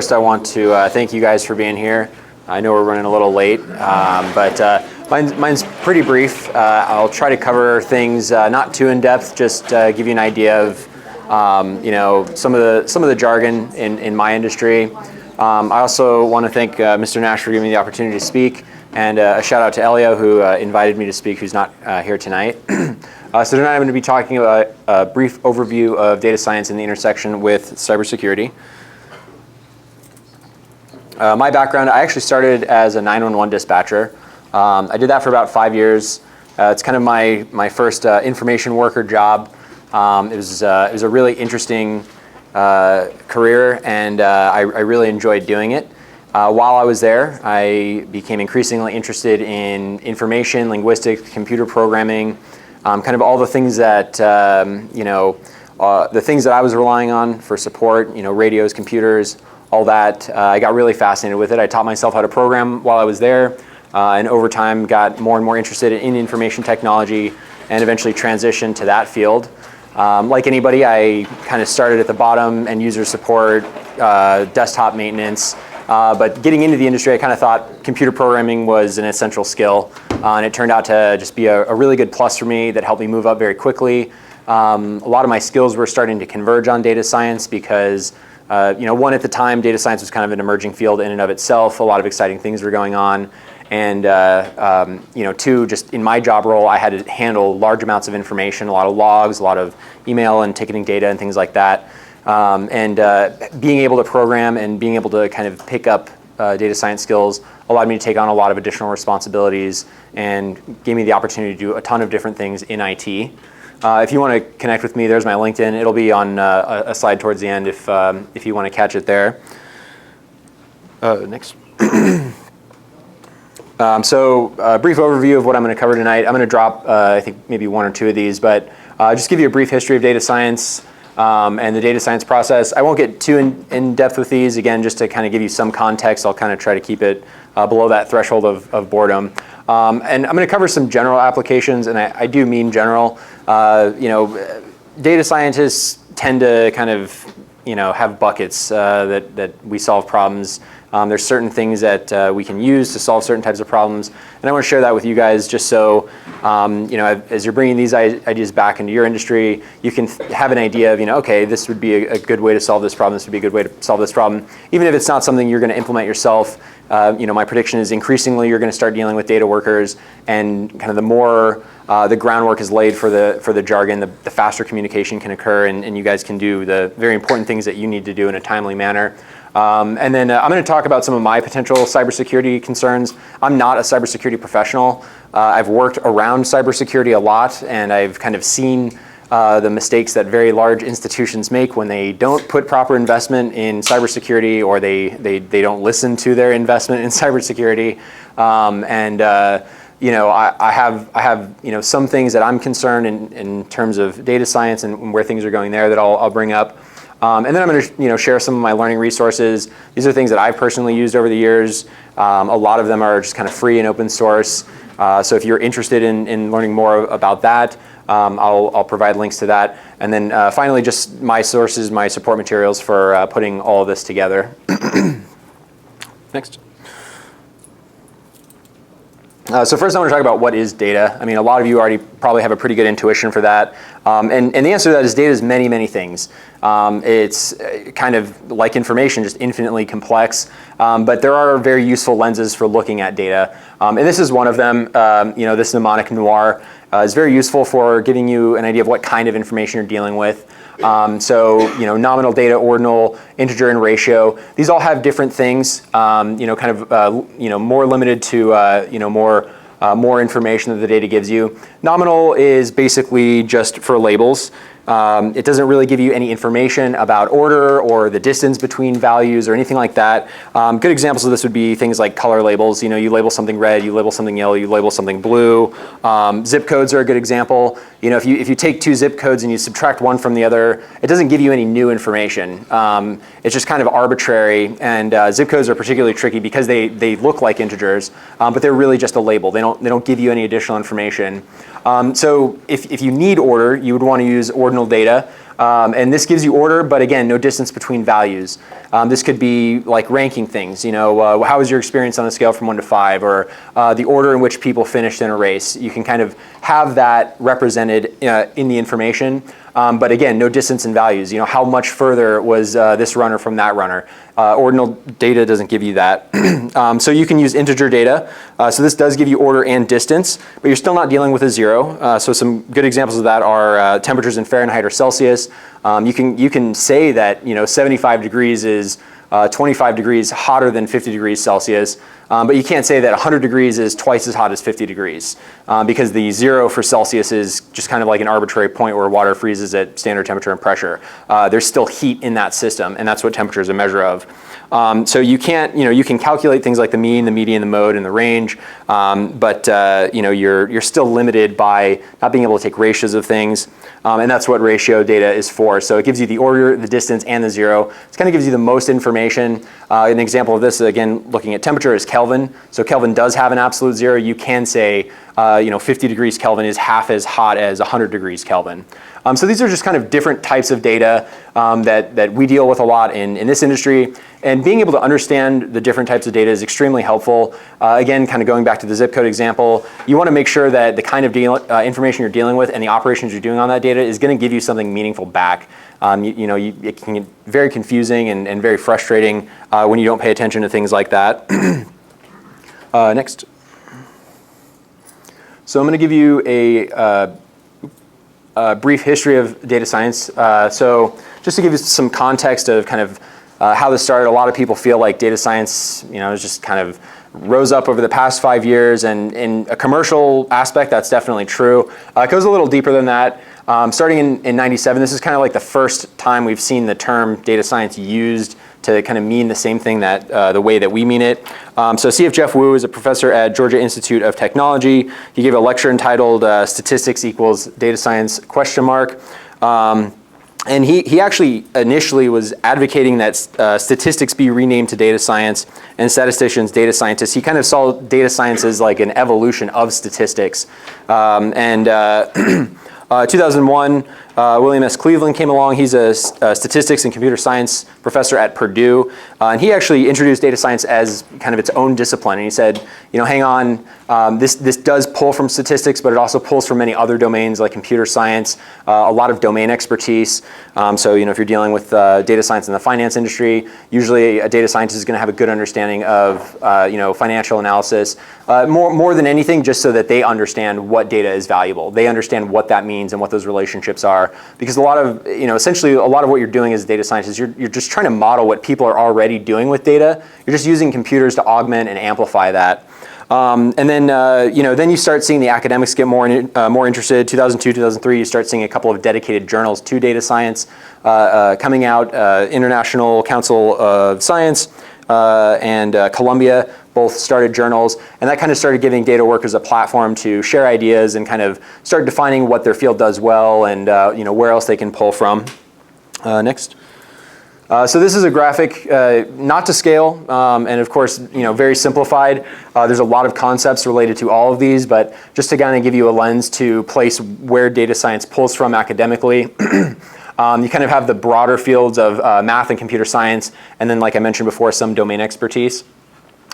First, I want to thank you guys for being here. I know we're running a little late, but mine's pretty brief. I'll try to cover things not too in depth, just give you an idea of some of the jargon in my industry. I also want to thank Mr. Nash for giving me the opportunity to speak, and a shout out to Elio, who invited me to speak, who's not here tonight. So tonight I'm going to be talking about a brief overview of data science and the intersection with cybersecurity. My background, I actually started as a 911 dispatcher. I did that for about 5 years. It's kind of my first information worker job. It was a really interesting career, and I really enjoyed doing it. While I was there, I became increasingly interested in information, linguistics, computer programming, kind of all the things that the things that I was relying on for support. Radios, computers, all that. I got really fascinated with it. I taught myself how to program while I was there, and over time got more and more interested in information technology, and eventually transitioned to that field. Like anybody, I kind of started at the bottom, end user support, desktop maintenance. But getting into the industry, I kind of thought computer programming was an essential skill, and it turned out to just be a really good plus for me that helped me move up very quickly. A lot of my skills were starting to converge on data science because, one, at the time, data science was kind of an emerging field in and of itself. A lot of exciting things were going on. And two, just in my job role, I had to handle large amounts of information, a lot of logs, a lot of email and ticketing data and things like that. Being able to program and being able to kind of pick up data science skills allowed me to take on a lot of additional responsibilities and gave me the opportunity to do a ton of different things in IT. If you want to connect with me, there's my LinkedIn. It'll be on a slide towards the end if you want to catch it there. Next. So a brief overview of what I'm going to cover tonight. I'm going to drop, I think, maybe one or two of these, but just give you a brief history of data science and the data science process. I won't get too in depth with these. Again, just to kind of give you some context, I'll kind of try to keep it below that threshold of boredom. And I'm going to cover some general applications, and I do mean general. Data scientists tend to kind of have buckets that we solve problems. There's certain things that we can use to solve certain types of problems, and I want to share that with you guys just so, as you're bringing these ideas back into your industry, you can have an idea of, okay, this would be a good way to solve this problem, this would be a good way to solve this problem. Even if it's not something you're going to implement yourself, my prediction is increasingly you're going to start dealing with data workers, and kind of the more the groundwork is laid for the jargon, the faster communication can occur, and you guys can do the very important things that you need to do in a timely manner. And then I'm going to talk about some of my potential cybersecurity concerns. I'm not a cybersecurity professional. I've worked around cybersecurity a lot, and I've kind of seen the mistakes that very large institutions make when they don't put proper investment in cybersecurity, or they don't listen to their investment in cybersecurity. I have some things that I'm concerned in terms of data science and where things are going there that I'll bring up. And then I'm going to share some of my learning resources. These are things that I've personally used over the years. A lot of them are just kind of free and open source. So if you're interested in learning more about that, I'll provide links to that. And then finally, just my sources, my support materials for putting all of this together. Next. So first I want to talk about what is data. I mean, a lot of you already probably have a pretty good intuition for that. And the answer to that is data is many, many things. It's kind of like information, just infinitely complex. But there are very useful lenses for looking at data. And this is one of them. This mnemonic noir is very useful for giving you an idea of what kind of information you're dealing with. Nominal data, ordinal, integer, and ratio. These all have different things. More limited to more information that the data gives you. Nominal is basically just for labels. It doesn't really give you any information about order or the distance between values or anything like that. Good examples of this would be things like color labels. You label something red, you label something yellow, you label something blue. Zip codes are a good example. If you take two zip codes and you subtract one from the other, it doesn't give you any new information. It's just kind of arbitrary, and zip codes are particularly tricky because they look like integers, but they're really just a label. They don't give you any additional information. So if you need order, you would want to use ordinal data. And this gives you order, but again, no distance between values. This could be like ranking things, how was your experience on the scale from 1 to 5, or the order in which people finished in a race. You can kind of have that represented in the information. But again, no distance in values. How much further was this runner from that runner? Ordinal data doesn't give you that. So you can use integer data. So this does give you order and distance, but you're still not dealing with a 0. So some good examples of that are temperatures in Fahrenheit or Celsius. You can say that 75 degrees is 25 degrees hotter than 50 degrees Celsius, but you can't say that 100 degrees is twice as hot as 50 degrees because the 0 for Celsius is just kind of like an arbitrary point where water freezes at standard temperature and pressure. There's still heat in that system, and that's what temperature is a measure of. So you can't, you can calculate things like the mean, the median, the mode, and the range, but you're still limited by not being able to take ratios of things, and that's what ratio data is for. So it gives you the order, the distance, and the 0. It kind of gives you the most information. An example of this, again, looking at temperature, is Kelvin. So Kelvin does have an absolute 0. You can say, 50 degrees Kelvin is half as hot as 100 degrees Kelvin. So these are just kind of different types of data that we deal with a lot in this industry. And being able to understand the different types of data is extremely helpful. Again, kind of going back to the zip code example, you want to make sure that the kind of information you're dealing with and the operations you're doing on that data is going to give you something meaningful back. It can get very confusing and very frustrating when you don't pay attention to things like that. Next. So I'm going to give you a brief history of data science. So just to give you some context of kind of how this started, a lot of people feel like data science, is just kind of rose up over the past 5 years, and in a commercial aspect, that's definitely true. It goes a little deeper than that. Starting in 97, this is kind of like the first time we've seen the term data science used to kind of mean the same thing that the way that we mean it. So C.F. Jeff Wu is a professor at Georgia Institute of Technology. He gave a lecture entitled Statistics Equals Data Science ? And he actually initially was advocating that statistics be renamed to data science and statisticians data scientists. He kind of saw data science as like an evolution of statistics. 2001, William S. Cleveland came along. He's a statistics and computer science professor at Purdue. And he actually introduced data science as kind of its own discipline. And he said, hang on, this does pull from statistics, but it also pulls from many other domains like computer science, a lot of domain expertise. So if you're dealing with data science in the finance industry, usually a data scientist is going to have a good understanding of financial analysis, more than anything, just so that they understand what data is valuable. They understand what that means and what those relationships are. Because a lot of, essentially a lot of what you're doing as a data scientist, you're just trying to model what people are already doing with data. You're just using computers to augment and amplify that. And then, then you start seeing the academics get more interested. 2002, 2003, you start seeing a couple of dedicated journals to data science coming out. International Council of Science and Columbia both started journals, and that kind of started giving data workers a platform to share ideas and kind of start defining what their field does well and where else they can pull from. Next. So this is a graphic, not to scale, and of course, very simplified. There's a lot of concepts related to all of these, but just to kind of give you a lens to place where data science pulls from academically. You kind of have the broader fields of math and computer science, and then, like I mentioned before, some domain expertise.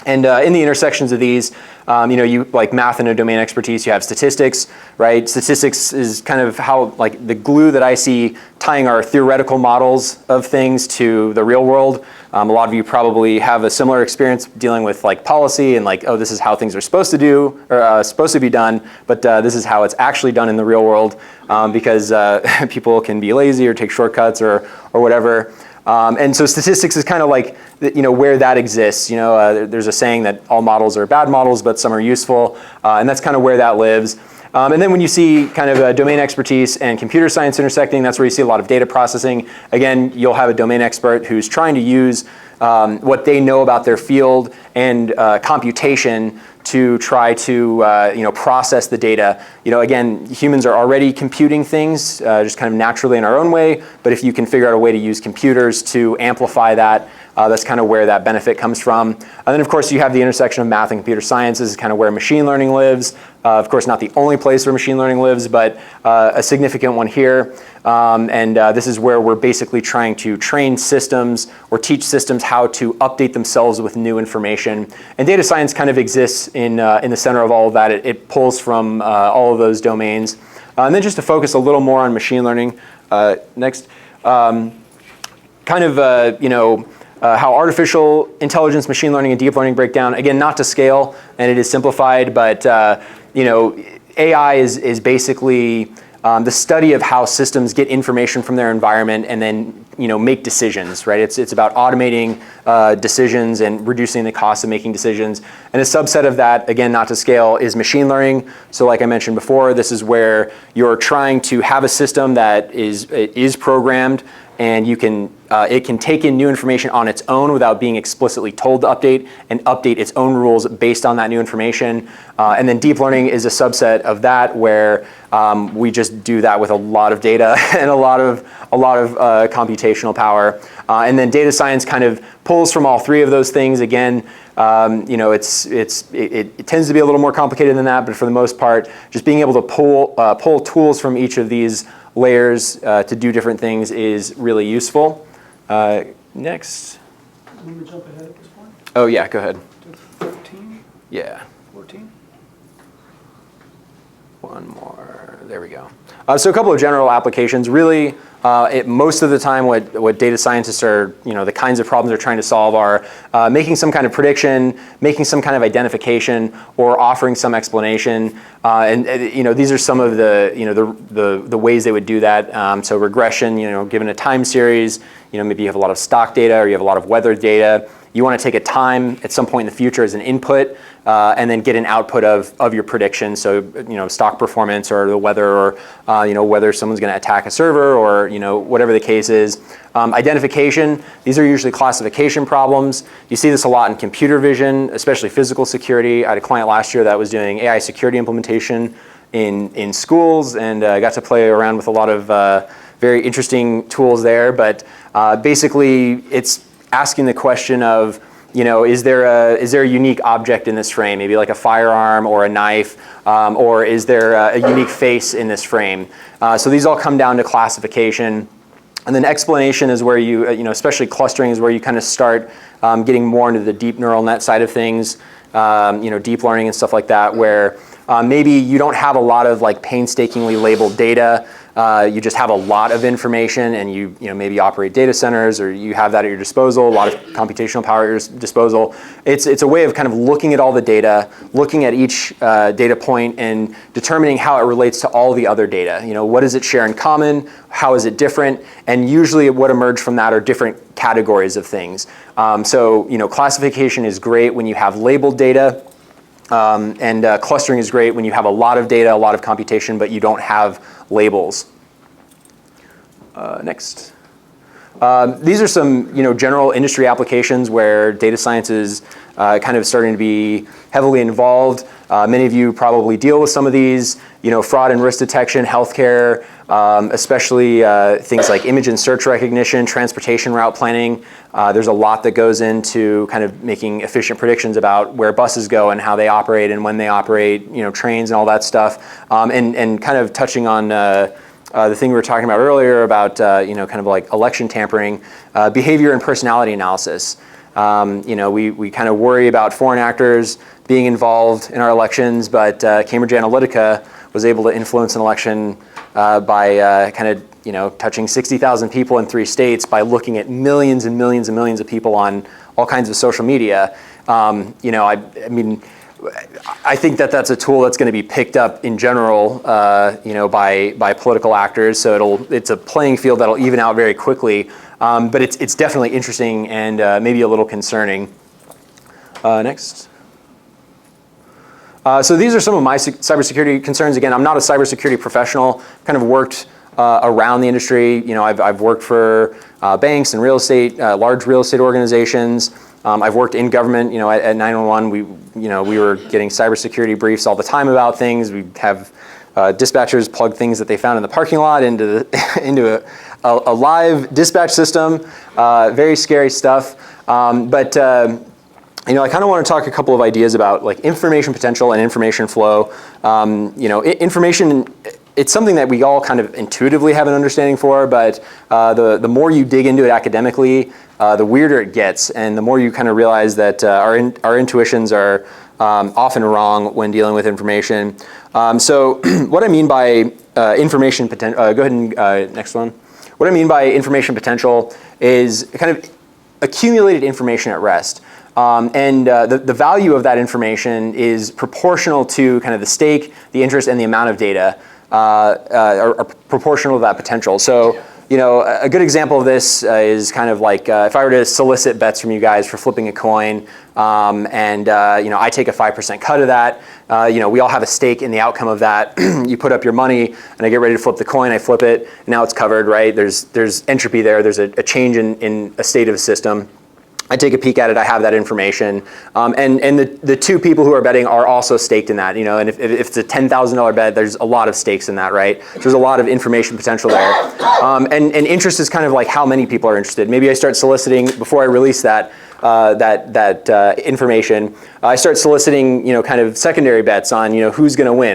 And in the intersections of these, you like math and a domain expertise, you have statistics, right? Statistics is kind of how, like, the glue that I see tying our theoretical models of things to the real world. A lot of you probably have a similar experience dealing with like policy and like, oh, this is how things are supposed to do or supposed to be done, but this is how it's actually done in the real world because people can be lazy or take shortcuts or whatever. And so statistics is kind of like, where that exists. There's a saying that all models are bad models, but some are useful, and that's kind of where that lives. And then when you see kind of domain expertise and computer science intersecting, that's where you see a lot of data processing. Again, you'll have a domain expert who's trying to use what they know about their field and computation to try to process the data. Again, humans are already computing things just kind of naturally in our own way, but if you can figure out a way to use computers to amplify that, That's kind of where that benefit comes from. And then of course you have the intersection of math and computer science. This is kind of where machine learning lives. Of course not the only place where machine learning lives, but a significant one here. This is where we're basically trying to train systems or teach systems how to update themselves with new information. And data science kind of exists in the center of all of that. It pulls from all of those domains. And then just to focus a little more on machine learning, next, how artificial intelligence, machine learning, and deep learning break down. Again, not to scale, and it is simplified, but AI is basically the study of how systems get information from their environment and then make decisions, right? It's about automating decisions and reducing the cost of making decisions. And a subset of that, again, not to scale, is machine learning. So like I mentioned before, this is where you're trying to have a system that is programmed, and it can take in new information on its own without being explicitly told to update, and update its own rules based on that new information. And then deep learning is a subset of that, where we just do that with a lot of data and a lot of computational power. And then data science kind of pulls from all three of those things. Again, it tends to be a little more complicated than that, but for the most part, just being able to pull tools from each of these layers to do different things is really useful. Next. Let me jump ahead at this point. Oh yeah, go ahead. To 13? Yeah. 14? One more, there we go. So a couple of general applications. Really, most of the time what data scientists are, the kinds of problems they're trying to solve are making some kind of prediction, making some kind of identification, or offering some explanation. These are some of the ways they would do that. So regression, given a time series, maybe you have a lot of stock data or you have a lot of weather data. You want to take a time at some point in the future as an input, and then get an output of your prediction. So stock performance or the weather, or whether someone's going to attack a server, or whatever the case is. Identification, these are usually classification problems. You see this a lot in computer vision, especially physical security. I had a client last year that was doing AI security implementation in schools, and I got to play around with a lot of very interesting tools there. But basically, it's asking the question of, is there a unique object in this frame, maybe like a firearm or a knife, or is there a unique face in this frame? So these all come down to classification. And then explanation is where you, especially clustering, is where you kind of start getting more into the deep neural net side of things, deep learning and stuff like that, where maybe you don't have a lot of painstakingly labeled data. You just have a lot of information, and you maybe operate data centers, or you have that at your disposal, a lot of computational power at your disposal. It's a way of kind of looking at all the data, looking at each data point, and determining how it relates to all the other data. What does it share in common? How is it different? And usually what emerge from that are different categories of things. Classification is great when you have labeled data. Clustering is great when you have a lot of data, a lot of computation, but you don't have labels. Next. These are some general industry applications where data science is kind of starting to be heavily involved. Many of you probably deal with some of these, fraud and risk detection, healthcare, especially things like image and search recognition, transportation route planning. There's a lot that goes into kind of making efficient predictions about where buses go and how they operate and when they operate, trains and all that stuff. And kind of touching on the thing we were talking about earlier about, kind of like election tampering, behavior and personality analysis. We kind of worry about foreign actors being involved in our elections, but Cambridge Analytica was able to influence an election by touching 60,000 people in 3 states by looking at millions and millions and millions of people on all kinds of social media. I think that's a tool that's going to be picked up in general, by political actors. So it's a playing field that'll even out very quickly. But it's definitely interesting and maybe a little concerning. Next. So these are some of my cybersecurity concerns. Again, I'm not a cybersecurity professional. Kind of worked around the industry. I've worked for banks and real estate, large real estate organizations. I've worked in government. At 911, we were getting cybersecurity briefs all the time about things. We have dispatchers plug things that they found in the parking lot into a live dispatch system. Very scary stuff. I kind of want to talk a couple of ideas about like information potential and information flow. Information, it's something that we all kind of intuitively have an understanding for, but the more you dig into it academically, the weirder it gets, and the more you kind of realize that our intuitions are often wrong when dealing with information. So what I mean by information potential, go ahead and next one. What I mean by information potential is kind of accumulated information at rest. The value of that information is proportional to kind of the stake, the interest, and the amount of data are proportional to that potential. So, a good example of this is kind of like if I were to solicit bets from you guys for flipping a coin, I take a 5% cut of that. We all have a stake in the outcome of that. You put up your money, and I get ready to flip the coin. I flip it. Now it's covered, right? There's entropy there. There's a change in a state of a system. I take a peek at it, I have that information. And the two people who are betting are also staked in that, and if it's a $10,000 bet, there's a lot of stakes in that, right? So there's a lot of information potential there. And interest is kind of like how many people are interested. Maybe I start soliciting, before I release that information, I start soliciting, kind of secondary bets on, who's gonna win.